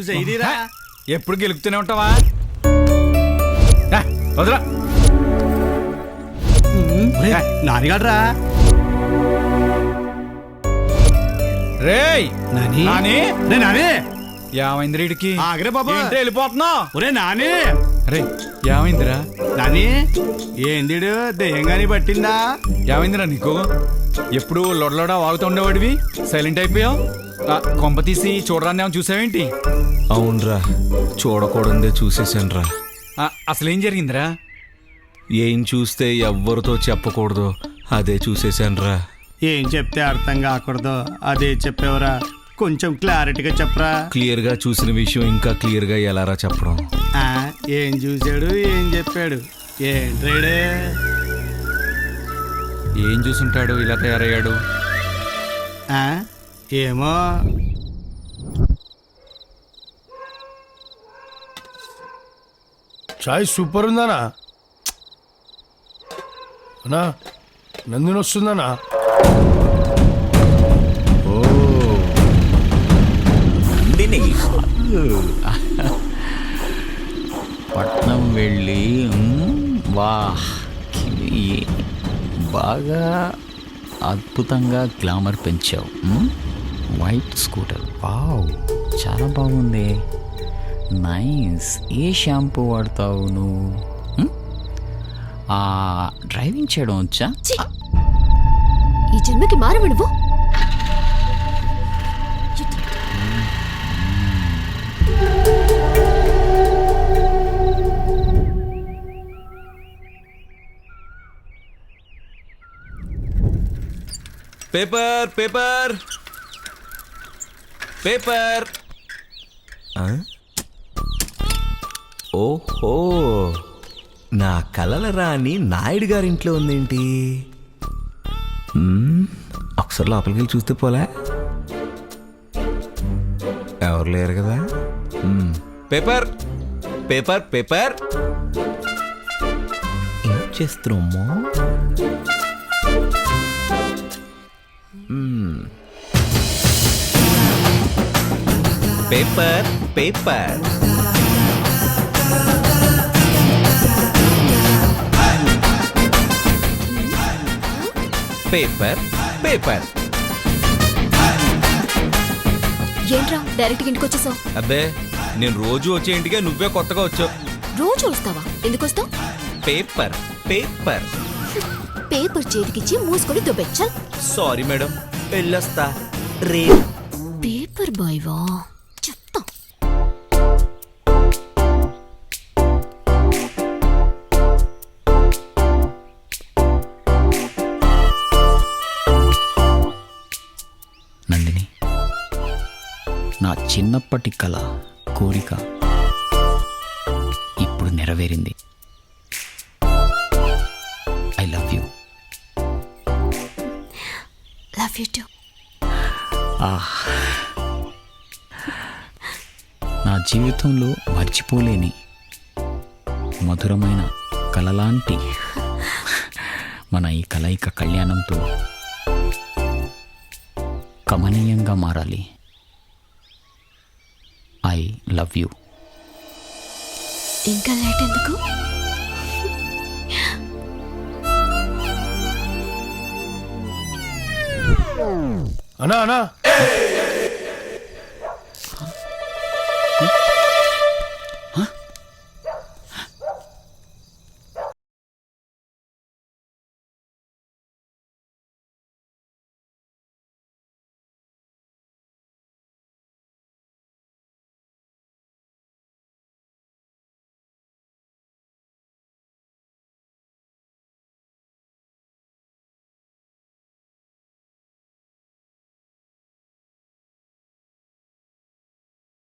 నువ్వు చెయ్యరా. ఎప్పుడు గెలుపుతూనే ఉంటావా? వదరా నానిగాడ్రా. రేయ్ నాని నాని రే నాని. ఏమైందిరీడికి? ఆగరే బాబా. వెళ్ళిపోతున్నావు? ఒరే నాని. రే ఏమైందిరా? నాని ఏందిడు దెయ్యంగాని పట్టిందా? ఏమైందిరా నీకు? ఎప్పుడు లొడలోడా వాగుతుండేవాడివి సైలెంట్ అయిపోయావు. కొంప తీసి చూడరాని ఏమో చూసావేంటి? అవునరా, చూడకూడదే చూసేసానురా. అసలేం జరిగిందిరా? ఏం చూస్తే ఎవ్వరితో చెప్పకూడదు అదే చూసేసానురా. ఏం చెప్తే అర్థం కాకూడదు అదే చెప్పేవరా. కొంచెం క్లారిటీగా చెప్పరా. క్లియర్గా చూసిన విషయం ఇంకా క్లియర్గా ఎలారా చెప్పడం? ఏం చూశాడు ఏం చెప్పాడు ఏంట్రేడే? ఏం చూసుంటాడు ఇలా తయారయ్యాడు? ఏమో. చాయ్ సూపర్ ఉందానా? అన్నా నందిని వస్తుందనా? ఓ నందిని పట్నం వెళ్ళి వా బాగా అద్భుతంగా గ్లామర్ పెంచావు. వైట్ స్కూటర్, వావ్ చాలా బాగుంది, నైస్. ఏ షాంపూ వాడతావు నువ్వు? డ్రైవింగ్ చేయడం వచ్చా? ఈ జన్మకి మారవు నువ్వు. Paper paper paper. ఓహో, నా కలల రాణి నాయుడు గారింట్లో ఉందేంటి? ఒకసారి లోపలికి వెళ్ళి చూస్తే పోలే? ఎవరు లేరు కదా. పేపర్ పేపర్ పేపర్ ఏం చేస్తున్నామో? Paper paper paper paper. ఏంట్రా డైరెక్ట్ ఇంటికి వచ్చేసావు? అబ్బే, నేను రోజు వచ్చే ఇంటికే నువ్వే కొత్తగా వచ్చావు. రోజు వస్తావా? ఎందుకు వస్తావు? Paper paper. పేపర్ చేతికిచ్చి మూసుకొని దుబ్బెచ్చల్. సారీ మేడం, వెళ్ళొస్తా. రే పేపర్ బాయ్వా చెప్తా. నందిని, నా చిన్నప్పటి కల కోరిక ఇప్పుడు నెరవేరింది. I love you. Love you to. నా జీవితంలో మర్చిపోలేని మధురమైన కలలాంటి మన ఈ కలయిక కళ్యాణంతో కమనీయంగా మారాలి. I love you. ఇంకా లేట్ ఎందుకు? అన్నా అన్నా